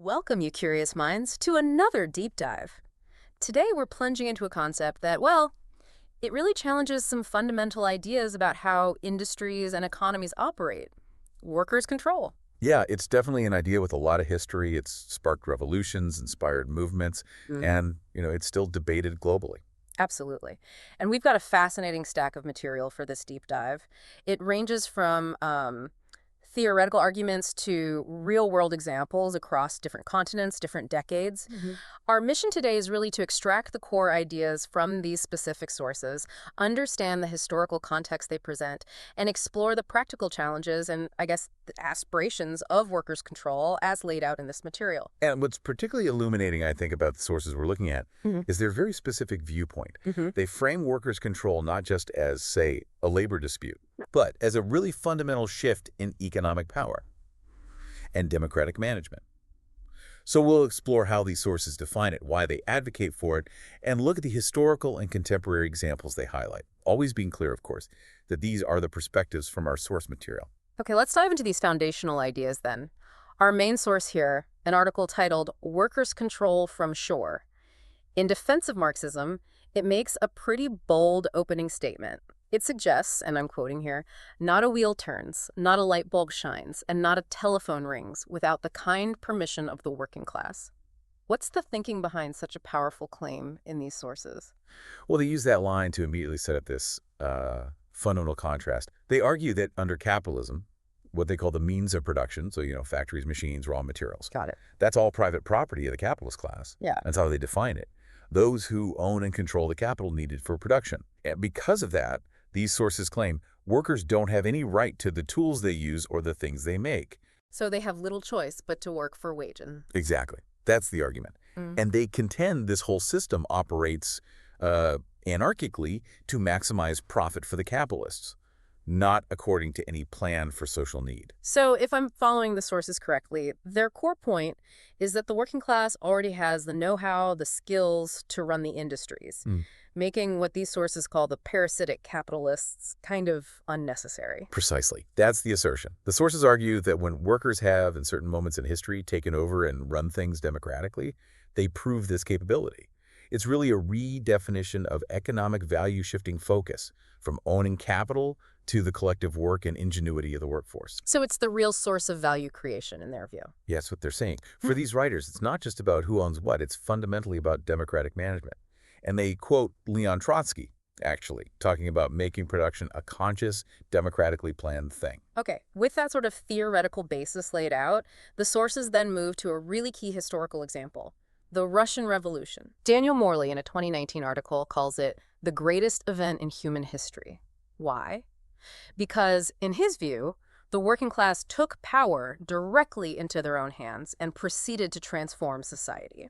Welcome, you curious minds, to another deep dive. Today we're plunging into a concept that, well, it really challenges some fundamental ideas about how industries and economies operate. Workers' control. Yeah, it's definitely an idea with a lot of history. It's sparked revolutions, inspired movements, Mm, and, it's still debated globally. absolutely. And we've got a fascinating stack of material for this deep dive. It ranges from theoretical arguments to real-world examples across different continents, different decades. Our mission today is really to extract the core ideas from these specific sources, understand the historical context they present, and explore the practical challenges and, I guess, the aspirations of workers' control as laid out in this material. And what's particularly illuminating, I think, about the sources we're looking at hmm is their very specific viewpoint. hmm They frame workers' control not just as, say, a labor dispute, but as a really fundamental shift in economic power and democratic management. So we'll explore how these sources define it, why they advocate for it, and look at the historical and contemporary examples they highlight. Always being clear, of course, that these are the perspectives from our source material. Okay, let's dive into these foundational ideas then. Our main source here, an article titled Workers' Control from Shore. In defense of Marxism, it makes a pretty bold opening statement. It suggests, and I'm quoting here, not a wheel turns, not a light bulb shines, and not a telephone rings without the kind permission of the working class. What's the thinking behind such a powerful claim in these sources? Well, they use that line to immediately set up this fundamental contrast. They argue that under capitalism, what they call the means of production, so, factories, machines, raw materials, Got it. that's all private property of the capitalist class. Yeah. That's how they define it. Those who own and control the capital needed for production. And because of that, these sources claim workers don't have any right to the tools they use or the things they make. So they have little choice but to work for wage. Exactly. That's the argument. Mm. And they contend this whole system operates anarchically to maximize profit for the capitalists, not according to any plan for social need. So if I'm following the sources correctly, their core point is that the working class already has the know-how, the skills to run the industries, making what these sources call the parasitic capitalists kind of unnecessary. Precisely. That's the assertion. The sources argue that when workers have, in certain moments in history, taken over and run things democratically, they prove this capability. It's really a redefinition of economic value-shifting focus, from owning capital to the collective work and ingenuity of the workforce. So it's the real source of value creation in their view. Yes, what they're saying. For these writers, it's not just about who owns what, it's fundamentally about democratic management. And they quote Leon Trotsky, actually, talking about making production a conscious, democratically planned thing. Okay, with that sort of theoretical basis laid out, the sources then move to a really key historical example, the Russian Revolution. Daniel Morley, in a 2019 article, calls it the greatest event in human history. Why? Because, in his view, the working class took power directly into their own hands and proceeded to transform society.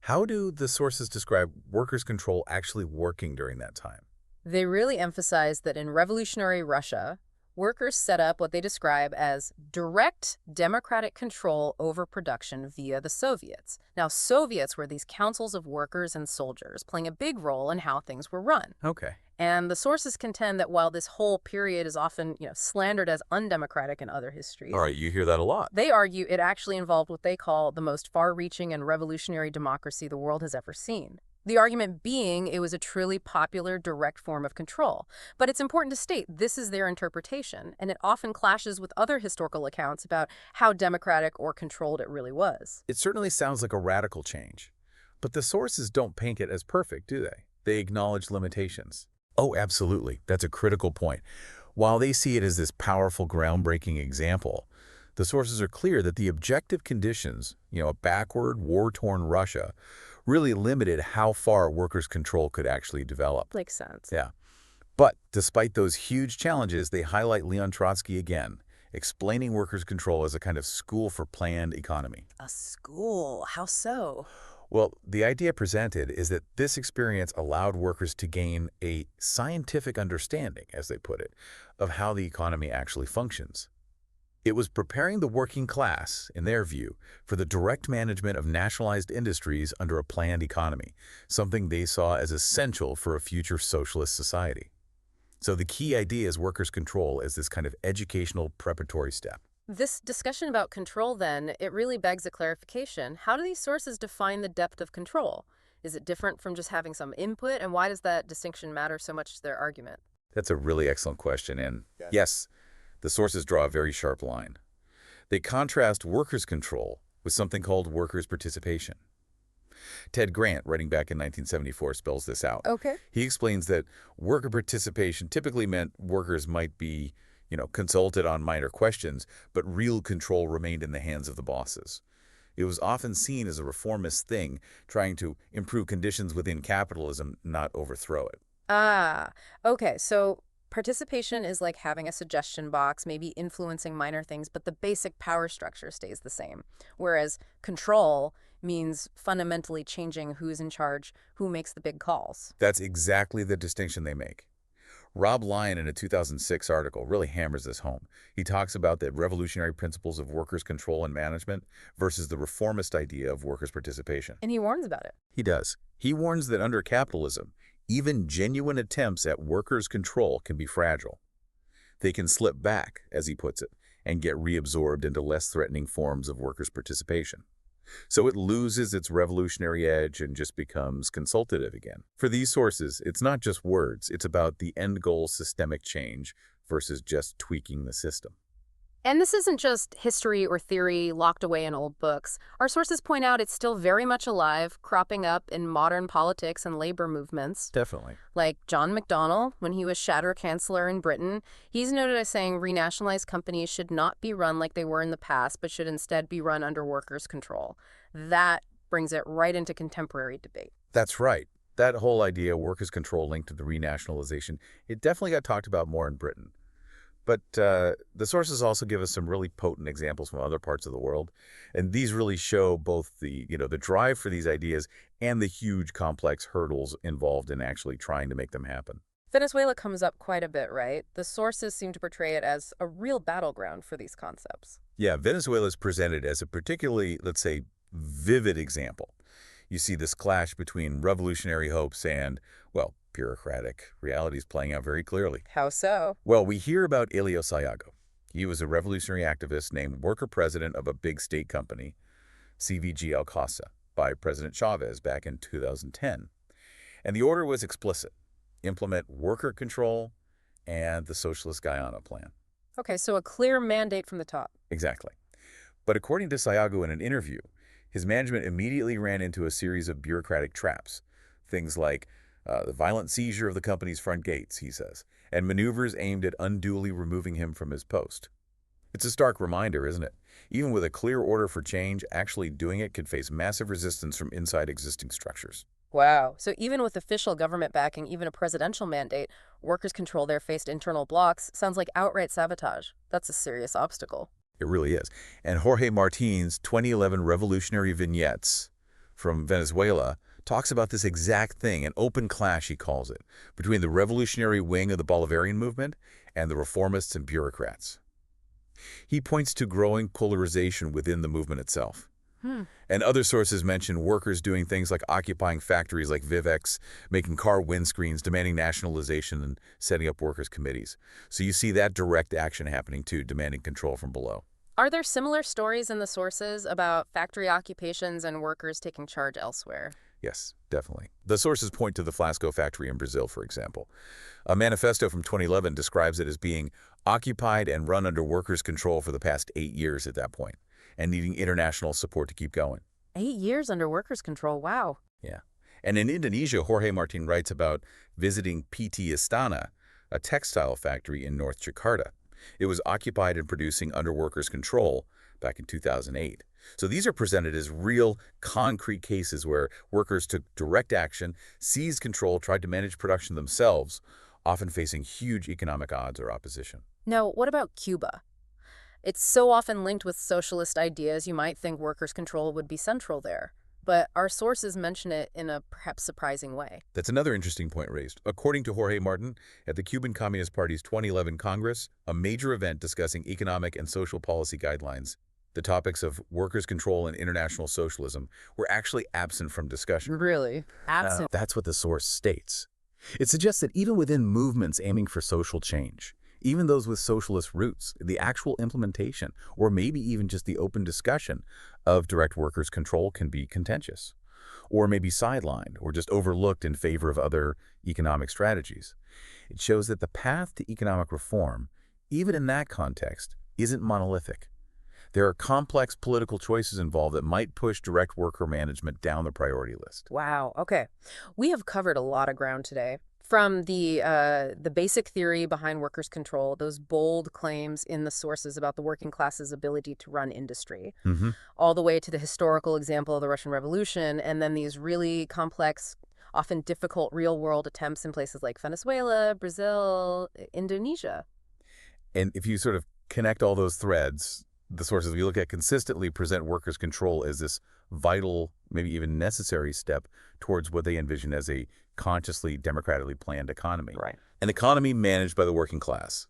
How do the sources describe workers' control actually working during that time? They really emphasize that in revolutionary Russia, workers set up what they describe as direct democratic control over production via the Soviets. Now, Soviets were these councils of workers and soldiers playing a big role in how things were run. Okay. And the sources contend that while this whole period is often, slandered as undemocratic in other histories, All right, you hear that a lot. they argue it actually involved what they call the most far-reaching and revolutionary democracy the world has ever seen. The argument being it was a truly popular, direct form of control. But it's important to state this is their interpretation, and it often clashes with other historical accounts about how democratic or controlled it really was. It certainly sounds like a radical change. But the sources don't paint it as perfect, do they? They acknowledge limitations. Oh, absolutely. That's a critical point. While they see it as this powerful, groundbreaking example, the sources are clear that the objective conditions, a backward, war-torn Russia, really limited how far workers' control could actually develop. Makes sense. Yeah. But despite those huge challenges, they highlight Leon Trotsky again, explaining workers' control as a kind of school for planned economy. A school? How so? Well, the idea presented is that this experience allowed workers to gain a scientific understanding, as they put it, of how the economy actually functions. It was preparing the working class, in their view, for the direct management of nationalized industries under a planned economy, something they saw as essential for a future socialist society. So the key idea is workers' control as this kind of educational preparatory step. This discussion about control, then, it really begs a clarification. How do these sources define the depth of control? Is it different from just having some input, and why does that distinction matter so much to their argument? That's a really excellent question, and yes, the sources draw a very sharp line. They contrast workers' control with something called workers' participation. Ted Grant, writing back in 1974, spells this out. Okay. He explains that worker participation typically meant workers might be, consulted on minor questions, but real control remained in the hands of the bosses. It was often seen as a reformist thing, trying to improve conditions within capitalism, not overthrow it. Ah, okay. So participation is like having a suggestion box, maybe influencing minor things, but the basic power structure stays the same. Whereas control means fundamentally changing who's in charge, who makes the big calls. That's exactly the distinction they make. Rob Lyon, in a 2006 article, really hammers this home. He talks about the revolutionary principles of workers' control and management versus the reformist idea of workers' participation. And he warns about it. He does. He warns that under capitalism, even genuine attempts at workers' control can be fragile. They can slip back, as he puts it, and get reabsorbed into less threatening forms of workers' participation. So it loses its revolutionary edge and just becomes consultative again. For these sources, it's not just words, it's about the end goal systemic change versus just tweaking the system. And this isn't just history or theory locked away in old books. Our sources point out it's still very much alive, cropping up in modern politics and labor movements. Definitely. Like John McDonnell, when he was Shadow Chancellor in Britain, he's noted as saying renationalized companies should not be run like they were in the past, but should instead be run under workers' control. That brings it right into contemporary debate. That's right. That whole idea of workers' control linked to the renationalization, it definitely got talked about more in Britain. But the sources also give us some really potent examples from other parts of the world. And these really show both the drive for these ideas and the huge complex hurdles involved in actually trying to make them happen. Venezuela comes up quite a bit, right? The sources seem to portray it as a real battleground for these concepts. Yeah, Venezuela is presented as a particularly, let's say, vivid example. You see this clash between revolutionary hopes and, well, bureaucratic realities playing out very clearly. How so? Well, we hear about Elio Sayago. He was a revolutionary activist named worker president of a big state company, CVG Alcasa, by President Chavez back in 2010. And the order was explicit: implement worker control and the Socialist Guyana plan. Okay, so a clear mandate from the top. Exactly. But according to Sayago in an interview, his management immediately ran into a series of bureaucratic traps. Things like the violent seizure of the company's front gates, he says, and maneuvers aimed at unduly removing him from his post. It's a stark reminder, isn't it? Even with a clear order for change, actually doing it could face massive resistance from inside existing structures. Wow. So even with official government backing, even a presidential mandate, workers control there faced internal blocks. Sounds like outright sabotage. That's a serious obstacle. It really is. And Jorge Martin's 2011 Revolutionary Vignettes from Venezuela talks about this exact thing, an open clash, he calls it, between the revolutionary wing of the Bolivarian movement and the reformists and bureaucrats. He points to growing polarization within the movement itself. And other sources mention workers doing things like occupying factories like Vivex, making car windscreens, demanding nationalization, and setting up workers' committees. So you see that direct action happening too, demanding control from below. Are there similar stories in the sources about factory occupations and workers taking charge elsewhere? Yes, definitely. The sources point to the Flasco factory in Brazil, for example. A manifesto from 2011 describes it as being occupied and run under workers' control for the past 8 years at that point, and needing international support to keep going. 8 years under workers' control. Wow. Yeah. And in Indonesia, Jorge Martin writes about visiting PT Istana, a textile factory in North Jakarta. It was occupied and producing under workers' control back in 2008. So these are presented as real, concrete cases where workers took direct action, seized control, tried to manage production themselves, often facing huge economic odds or opposition. Now, what about Cuba? It's so often linked with socialist ideas, you might think workers' control would be central there. But our sources mention it in a perhaps surprising way. That's another interesting point raised. According to Jorge Martin, at the Cuban Communist Party's 2011 Congress, a major event discussing economic and social policy guidelines, the topics of workers' control and international socialism were actually absent from discussion. Really? Absent. That's what the source states. It suggests that even within movements aiming for social change, Even those with socialist roots, the actual implementation, or maybe even just the open discussion of direct workers' control can be contentious, or maybe sidelined, or just overlooked in favor of other economic strategies. It shows that the path to economic reform, even in that context, isn't monolithic. There are complex political choices involved that might push direct worker management down the priority list. Wow. Okay. We have covered a lot of ground today. From the basic theory behind workers' control, those bold claims in the sources about the working class's ability to run industry, Hmm. all the way to the historical example of the Russian Revolution, and then these really complex, often difficult real-world attempts in places like Venezuela, Brazil, Indonesia. And if you sort of connect all those threads, the sources we look at consistently present workers' control as this vital, maybe even necessary step towards what they envision as a consciously, democratically planned economy. Right. An economy managed by the working class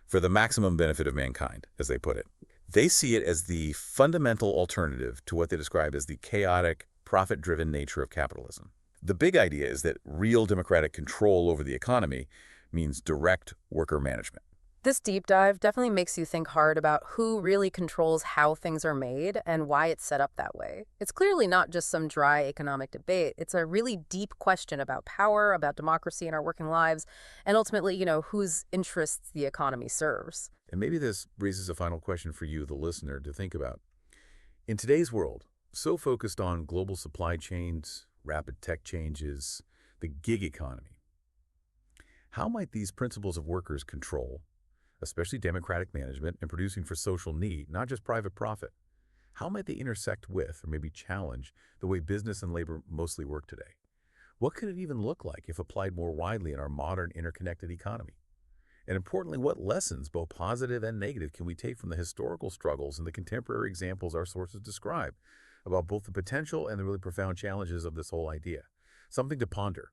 for the maximum benefit of mankind, as they put it. They see it as the fundamental alternative to what they describe as the chaotic, profit-driven nature of capitalism. The big idea is that real democratic control over the economy means direct worker management. This deep dive definitely makes you think hard about who really controls how things are made and why it's set up that way. It's clearly not just some dry economic debate. It's a really deep question about power, about democracy in our working lives, and ultimately, whose interests the economy serves. And maybe this raises a final question for you, the listener, to think about. In today's world, so focused on global supply chains, rapid tech changes, the gig economy, how might these principles of workers' control, especially democratic management and producing for social need, not just private profit, how might they intersect with, or maybe challenge, the way business and labor mostly work today? What could it even look like if applied more widely in our modern interconnected economy? And importantly, what lessons, both positive and negative, can we take from the historical struggles and the contemporary examples our sources describe about both the potential and the really profound challenges of this whole idea? Something to ponder.